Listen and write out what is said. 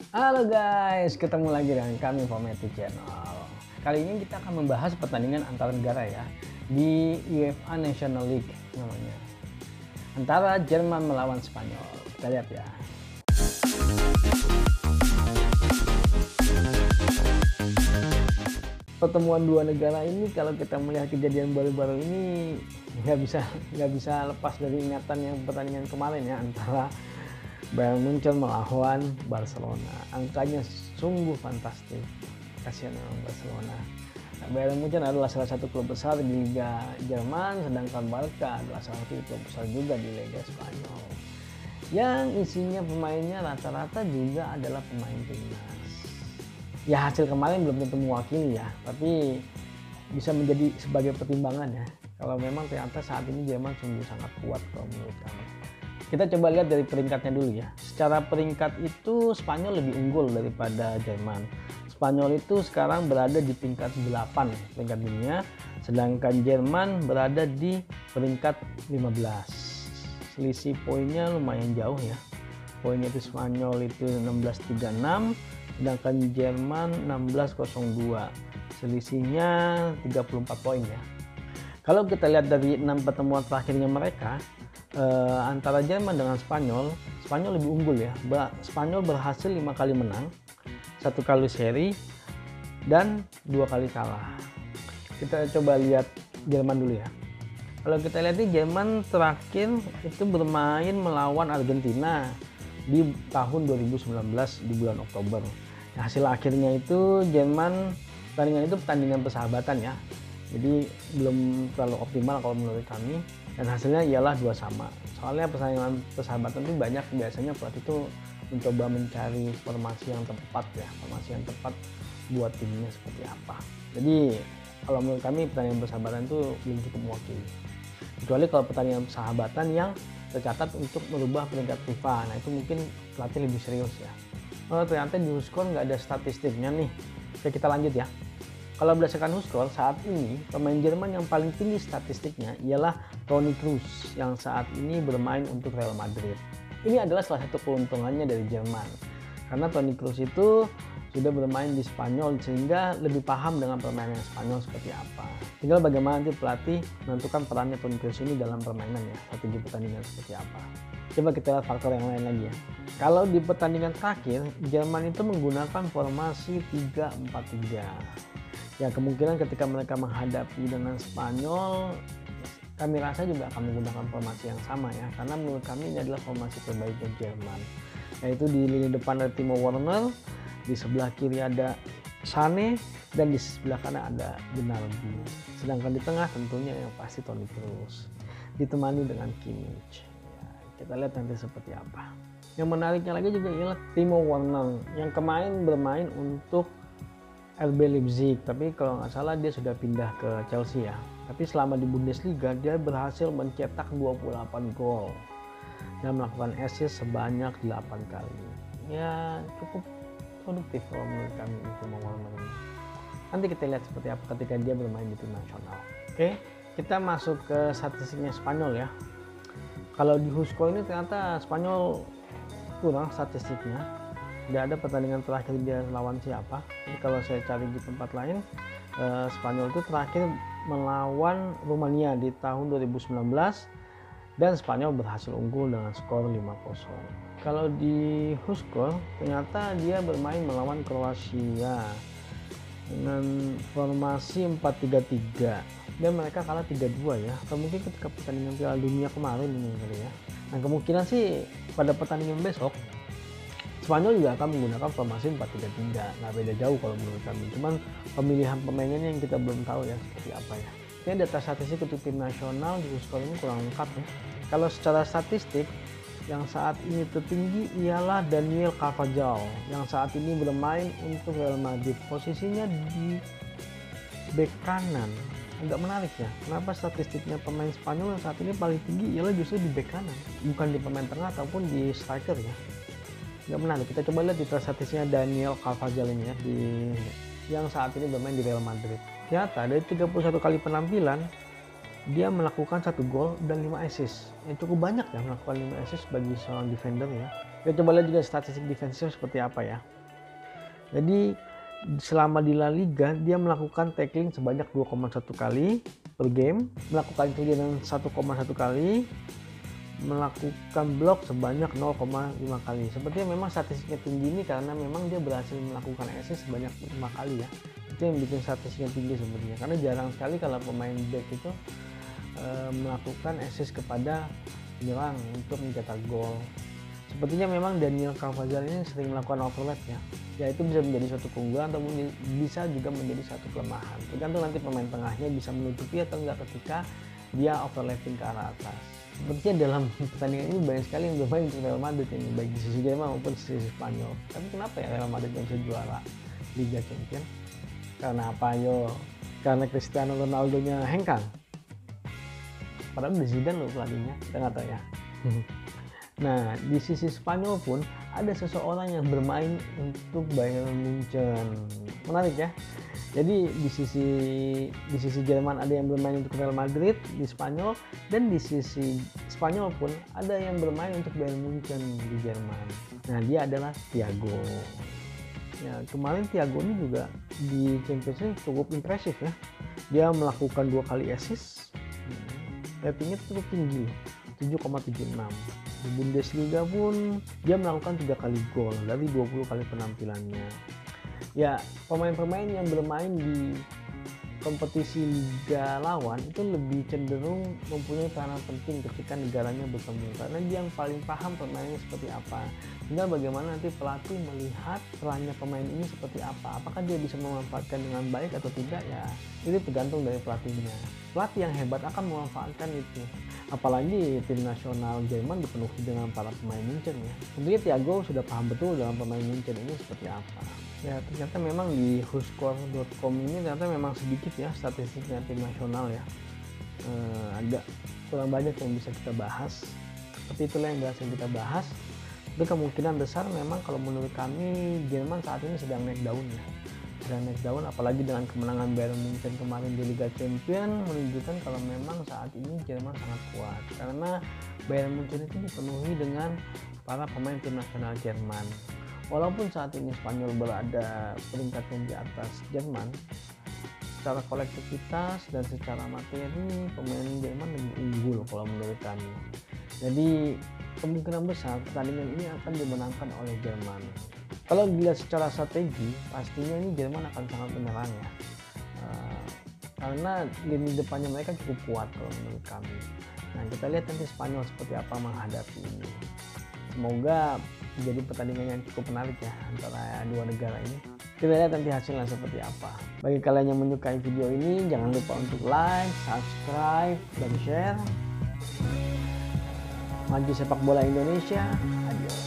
Halo guys, ketemu lagi dengan kami Pometic Channel. Kali ini kita akan membahas pertandingan antar negara ya di UEFA National League namanya. Antara Jerman melawan Spanyol. Kita lihat ya. Pertemuan dua negara ini kalau kita melihat kejadian baru-baru ini nggak bisa lepas dari ingatan yang pertandingan kemarin ya antara Bayern Munchen melawan Barcelona. Angkanya sungguh fantastis. Kasihan orang Barcelona. Nah, Bayern Munchen adalah salah satu klub besar di Liga Jerman, sedangkan Barca adalah salah satu klub besar juga di Liga Spanyol. Yang isinya pemainnya rata-rata juga adalah pemain timnas. Ya hasil kemarin belum tentu mewakili ya, tapi bisa menjadi sebagai pertimbangan ya. Kalau memang ternyata saat ini Jerman sungguh sangat kuat kalau menurut kami. Kita coba lihat dari peringkatnya dulu ya. Secara peringkat itu Spanyol lebih unggul daripada Jerman. Spanyol itu sekarang berada di peringkat 8 peringkat dunia, sedangkan Jerman berada di peringkat 15. Selisih poinnya lumayan jauh ya. Poinnya itu Spanyol itu 1636, sedangkan Jerman 1602. Selisihnya 34 poin ya. Kalau kita lihat dari 6 pertemuan terakhirnya mereka, antara Jerman dengan Spanyol lebih unggul ya. Spanyol berhasil 5 kali menang, 1 kali seri, dan 2 kali kalah. Kita coba lihat Jerman dulu ya. Kalau kita lihat nih, Jerman terakhir itu bermain melawan Argentina di tahun 2019 di bulan Oktober. Nah, hasil akhirnya itu Jerman pertandingan persahabatan ya. Jadi belum terlalu optimal kalau menurut kami, dan hasilnya ialah 2-2. Soalnya persaingan persahabatan itu banyak, biasanya pelatih itu mencoba mencari formasi yang tepat ya, formasi yang tepat buat timnya seperti apa. Jadi kalau menurut kami pertandingan persahabatan itu belum cukup mewakili, kecuali kalau pertandingan persahabatan yang tercatat untuk merubah peringkat FIFA. Nah itu mungkin pelatih lebih serius ya. Ternyata di Huskor nggak ada statistiknya nih. Oke, kita lanjut ya. Kalau berdasarkan Huskor, saat ini pemain Jerman yang paling tinggi statistiknya ialah Toni Kroos yang saat ini bermain untuk Real Madrid. Ini adalah salah satu keuntungannya dari Jerman, karena Toni Kroos itu sudah bermain di Spanyol sehingga lebih paham dengan permainan Spanyol seperti apa. Tinggal bagaimana nanti pelatih menentukan perannya Toni Kroos ini dalam permainan ya, strategi pertandingan seperti apa. Coba kita lihat faktor yang lain lagi ya. Kalau di pertandingan terakhir, Jerman itu menggunakan formasi 3-4-3. Ya kemungkinan ketika mereka menghadapi dengan Spanyol, kami rasa juga akan menggunakan formasi yang sama ya, karena menurut kami ini adalah formasi terbaiknya Jerman, yaitu di lini depan ada Timo Werner, di sebelah kiri ada Sané, dan di sebelah kanan ada Gnabry. Sedangkan di tengah tentunya yang pasti Toni Kroos, ditemani dengan Kimmich. Ya, kita lihat nanti seperti apa. Yang menariknya lagi juga ialah Timo Werner yang kemarin bermain untuk RB Leipzig, tapi kalau nggak salah dia sudah pindah ke Chelsea ya. Tapi selama di Bundesliga dia berhasil mencetak 28 gol dan melakukan assist sebanyak 8 kali. Ya cukup produktif kalau menurut kami itu Werner ini. Nanti kita lihat seperti apa ketika dia bermain di tim nasional. Oke, kita masuk ke statistiknya Spanyol ya. Kalau di Huskor ini ternyata Spanyol kurang statistiknya. Tidak ada pertandingan terakhir dia lawan siapa. Jadi kalau saya cari di tempat lain, Spanyol itu terakhir melawan Rumania di tahun 2019 dan Spanyol berhasil unggul dengan skor 5-0. Kalau di Huskor ternyata dia bermain melawan Kroasia dengan formasi 4-3-3 dan mereka kalah 3-2 ya. Atau mungkin ketika pertandingan Piala Dunia kemarin ini kali ya. Nah kemungkinan sih pada pertandingan besok Spanyol juga akan menggunakan formasi 4-3-3, nggak beda jauh kalau menurut kami. Cuman pemilihan pemainnya yang kita belum tahu ya seperti apa ya. Ini data statistik untuk tim nasional di Huskor ini kurang lengkap ya. Kalau secara statistik, yang saat ini tertinggi ialah Daniel Carvajal, yang saat ini bermain untuk Real Madrid. Posisinya di bek kanan. Agak menarik ya, kenapa statistiknya pemain Spanyol yang saat ini paling tinggi ialah justru di bek kanan, bukan di pemain tengah ataupun di striker ya. Nggak menarik. Kita coba lihat di statistiknya Daniel Carvajal ini ya, yang saat ini bermain di Real Madrid. Ternyata dari 31 kali penampilan dia melakukan 1 gol dan 5 assist. Yang cukup banyak ya, melakukan 5 assist bagi seorang defender ya. Kita coba lihat juga statistik defensif seperti apa ya. Jadi selama di La Liga dia melakukan tackling sebanyak 2,1 kali per game, melakukan clearance 1,1 kali, melakukan blok sebanyak 0,5 kali. Sepertinya memang statistiknya tinggi ini karena memang dia berhasil melakukan assist sebanyak 5 kali ya. Itu yang bikin statistiknya tinggi sebenarnya. Karena jarang sekali kalau pemain back itu melakukan assist kepada penyerang untuk mencetak gol. Sepertinya memang Daniel Carvajal ini sering melakukan overlap ya. Ya itu bisa menjadi suatu keunggulan atau bisa juga menjadi satu kelemahan. Tergantung nanti pemain tengahnya bisa menutupi atau enggak ketika dia overlapping ke arah atas. Sepertinya dalam pertandingan ini banyak sekali yang bermain untuk Real Madrid ini, baik di sisi Jerman maupun di sisi Spanyol. Tapi kenapa ya Real Madrid yang bisa juara Liga Champions? Karena apa yo? Karena Cristiano Ronaldo-nya hengkang. Padahal udah Zidane loh pelatihnya, kita nggak tahu ya. Nah, di sisi Spanyol pun ada seseorang yang bermain untuk Bayern Munchen. Menarik ya. Jadi di sisi Jerman ada yang bermain untuk Real Madrid di Spanyol, dan di sisi Spanyol pun ada yang bermain untuk Bayern Munchen di Jerman. Nah, dia adalah Thiago. Ya, kemarin Thiago ini juga di Champions League cukup impresif ya. Dia melakukan 2 kali assist. Ratingnya cukup tinggi, 7,76. Di Bundesliga pun dia melakukan 3 kali gol dari 20 kali penampilannya. Ya, pemain-pemain yang bermain di kompetisi liga lawan itu lebih cenderung mempunyai peranan penting ketika negaranya bertemu, karena dia yang paling paham pemainnya seperti apa. Tinggal bagaimana nanti pelatih melihat perannya pemain ini seperti apa, apakah dia bisa memanfaatkan dengan baik atau tidak, ya itu tergantung dari pelatihnya. Pelatih yang hebat akan memanfaatkan itu, apalagi tim nasional Jerman dipenuhi dengan para pemain Munchen ya. Tentunya Thiago sudah paham betul dalam pemain Munchen ini seperti apa. Ya, ternyata memang di whoscore.com ini ternyata memang sedikit ya statistiknya tim nasional ya. Agak kurang banyak yang bisa kita bahas, tapi itulah yang berhasil kita bahas. Tapi kemungkinan besar memang kalau menurut kami Jerman saat ini sedang naik daun ya, sedang naik daun, apalagi dengan kemenangan Bayern Munchen kemarin di Liga Champions menunjukkan kalau memang saat ini Jerman sangat kuat, karena Bayern Munchen itu dipenuhi dengan para pemain tim nasional Jerman. Walaupun saat ini Spanyol berada peringkatnya di atas Jerman, secara kolektivitas dan secara materi pemain Jerman lebih unggul kalau menurut kami. Jadi kemungkinan besar pertandingan ini akan dimenangkan oleh Jerman. Kalau dilihat secara strategi, pastinya ini Jerman akan sangat menyerang ya, karena lini depannya mereka cukup kuat kalau menurut kami. Nah, kita lihat nanti Spanyol seperti apa menghadapi ini. Semoga menjadi pertandingan yang cukup menarik ya antara dua negara ini. Kita lihat nanti hasilnya seperti apa. Bagi kalian yang menyukai video ini, jangan lupa untuk like, subscribe, dan share. Maju sepak bola Indonesia. Adios.